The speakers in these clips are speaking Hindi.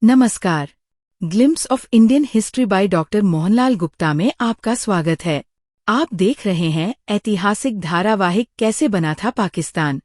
नमस्कार। Glimpse of Indian history by doctor Mohanlal Gupta में आपका स्वागत है। आप देख रहे हैं ऐतिहासिक धारावाहिक कैसे बना था पाकिस्तान।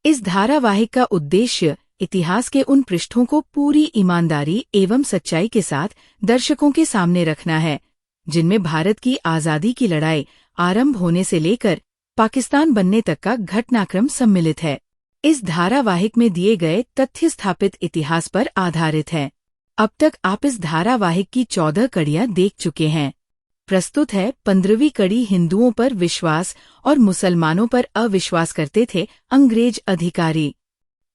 इस धारावाहिक का उद्देश्य इतिहास के उन पृष्ठों को पूरी ईमानदारी एवं सच्चाई के साथ दर्शकों के सामने रखना है, जिनमें भारत की आज़ादी की लड़ाई आरंभ होने से लेकर पाकिस्तान बनने तक का घटनाक्रम सम्मिलित है। इस धारावाहिक में दिए गए तथ्य स्थापित इतिहास पर आधारित है। अब तक आप इस धारावाहिक की 14 कड़ियां देख चुके हैं। प्रस्तुत है 15वीं कड़ी। हिंदुओं पर विश्वास और मुसलमानों पर अविश्वास करते थे अंग्रेज अधिकारी।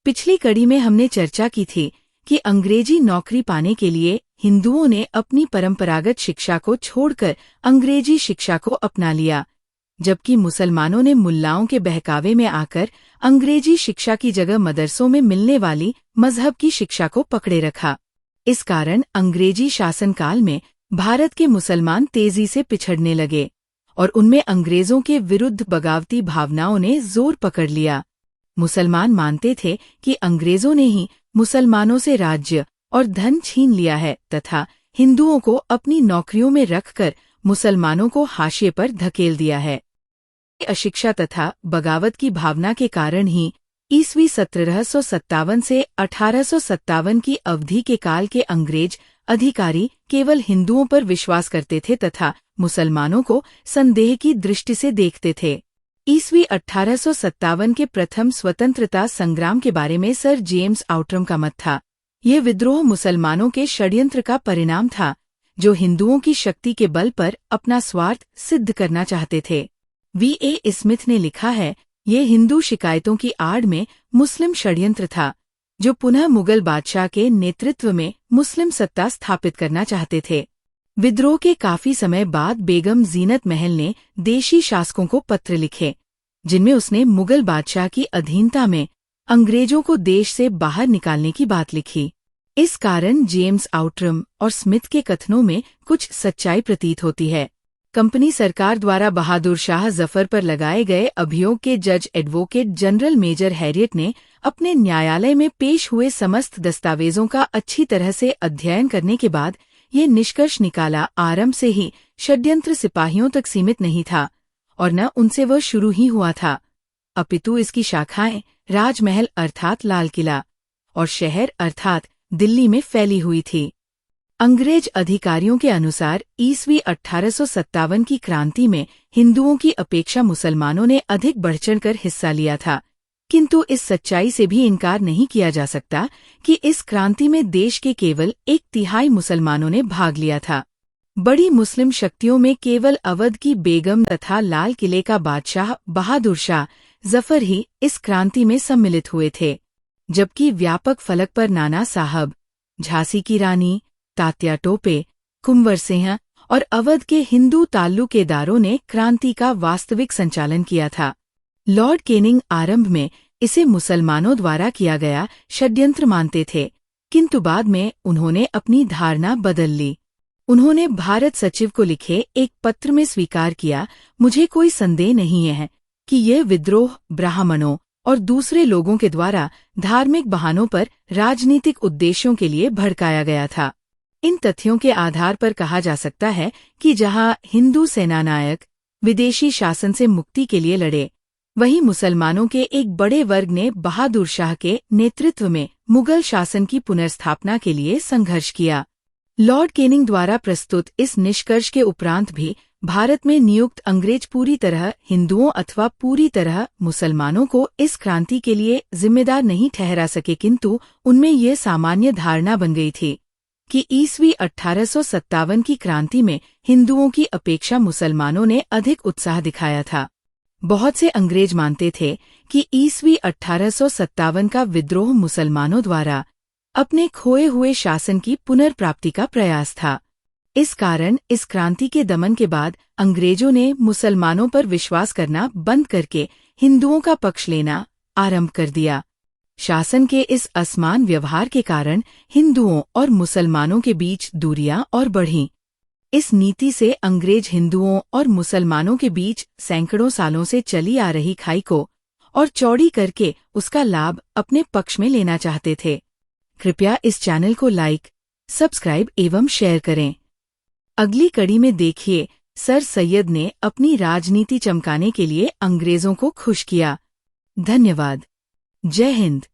पिछली कड़ी में हमने चर्चा की थी कि अंग्रेजी नौकरी पाने के लिए हिंदुओं ने अपनी परंपरागत शिक्षा को छोड़कर अंग्रेजी शिक्षा को अपना लिया, जबकि मुसलमानों ने मुल्लाओं के बहकावे में आकर अंग्रेजी शिक्षा की जगह मदरसों में मिलने वाली मजहब की शिक्षा को पकड़े रखा। इस कारण अंग्रेजी शासनकाल में भारत के मुसलमान तेजी से पिछड़ने लगे और उनमें अंग्रेजों के विरुद्ध बगावती भावनाओं ने जोर पकड़ लिया। मुसलमान मानते थे कि अंग्रेजों ने ही मुसलमानों से राज्य और धन छीन लिया है तथा हिंदुओं को अपनी नौकरियों में रखकर मुसलमानों को हाशिए पर धकेल दिया है। अशिक्षा तथा बगावत की भावना के कारण ही ईस्वी 1757 से 1857 की अवधि के काल के अंग्रेज अधिकारी केवल हिंदुओं पर विश्वास करते थे तथा मुसलमानों को संदेह की दृष्टि से देखते थे। ईस्वी 1857 के प्रथम स्वतंत्रता संग्राम के बारे में सर जेम्स आउट्रम का मत था। यह विद्रोह मुसलमानों के षड्यंत्र का परिणाम था, जो हिंदुओं की शक्ति के बल पर अपना स्वार्थ सिद्ध करना चाहते थे। V.A. स्मिथ ने लिखा है, ये हिंदू शिकायतों की आड़ में मुस्लिम षड्यंत्र था, जो पुनः मुगल बादशाह के नेतृत्व में मुस्लिम सत्ता स्थापित करना चाहते थे। विद्रोह के काफी समय बाद बेगम जीनत महल ने देशी शासकों को पत्र लिखे, जिनमें उसने मुगल बादशाह की अधीनता में अंग्रेजों को देश से बाहर निकालने की बात लिखी। इस कारण जेम्स आउट्रम और स्मिथ के कथनों में कुछ सच्चाई प्रतीत होती है। कंपनी सरकार द्वारा बहादुर शाह जफर पर लगाए गए अभियोग के जज एडवोकेट जनरल मेजर हैरियट ने अपने न्यायालय में पेश हुए समस्त दस्तावेजों का अच्छी तरह से अध्ययन करने के बाद ये निष्कर्ष निकाला, आरंभ से ही षड्यंत्र सिपाहियों तक सीमित नहीं था और न उनसे वह शुरू ही हुआ था, अपितु इसकी शाखाएं राजमहल अर्थात लाल किला और शहर अर्थात दिल्ली में फैली हुई थी। अंग्रेज अधिकारियों के अनुसार ईस्वी 1857 की क्रांति में हिंदुओं की अपेक्षा मुसलमानों ने अधिक बढ़-चढ़कर हिस्सा लिया था, किंतु इस सच्चाई से भी इनकार नहीं किया जा सकता कि इस क्रांति में देश के केवल 1/3 मुसलमानों ने भाग लिया था। बड़ी मुस्लिम शक्तियों में केवल अवध की बेगम तथा लाल किले का बादशाह बहादुर शाह जफर ही इस क्रांति में सम्मिलित हुए थे, जबकि व्यापक फलक पर नाना साहब, झांसी की रानी, तात्या टोपे, कुंवर सिंह और अवध के हिंदू ताल्लुकेदारों ने क्रांति का वास्तविक संचालन किया था। लॉर्ड केनिंग आरंभ में इसे मुसलमानों द्वारा किया गया षड्यंत्र मानते थे, किंतु बाद में उन्होंने अपनी धारणा बदल ली। उन्होंने भारत सचिव को लिखे एक पत्र में स्वीकार किया, मुझे कोई संदेह नहीं है कि यह विद्रोह ब्राह्मणों और दूसरे लोगों के द्वारा धार्मिक बहानों पर राजनीतिक उद्देश्यों के लिए भड़काया गया था। इन तथ्यों के आधार पर कहा जा सकता है कि जहां हिंदू सेनानायक विदेशी शासन से मुक्ति के लिए लड़े, वहीं मुसलमानों के एक बड़े वर्ग ने बहादुर शाह के नेतृत्व में मुगल शासन की पुनर्स्थापना के लिए संघर्ष किया। लॉर्ड केनिंग द्वारा प्रस्तुत इस निष्कर्ष के उपरांत भी भारत में नियुक्त अंग्रेज पूरी तरह हिंदुओं अथवा पूरी तरह मुसलमानों को इस क्रांति के लिए जिम्मेदार नहीं ठहरा सके, किंतु उनमें ये सामान्य धारणा बन गई थी कि ईस्वी 1857 की क्रांति में हिंदुओं की अपेक्षा मुसलमानों ने अधिक उत्साह दिखाया था। बहुत से अंग्रेज मानते थे कि ईस्वी 1857 का विद्रोह मुसलमानों द्वारा अपने खोए हुए शासन की पुनर्प्राप्ति का प्रयास था। इस कारण इस क्रांति के दमन के बाद अंग्रेजों ने मुसलमानों पर विश्वास करना बंद करके हिंदुओं का पक्ष लेना आरंभ कर दिया। शासन के इस असमान व्यवहार के कारण हिंदुओं और मुसलमानों के बीच दूरियां और बढ़ीं। इस नीति से अंग्रेज हिंदुओं और मुसलमानों के बीच सैकड़ों सालों से चली आ रही खाई को और चौड़ी करके उसका लाभ अपने पक्ष में लेना चाहते थे। कृपया इस चैनल को लाइक, सब्सक्राइब एवं शेयर करें। अगली कड़ी में देखिए, सर सैयद ने अपनी राजनीति चमकाने के लिए अंग्रेजों को खुश किया। धन्यवाद। जय हिंद।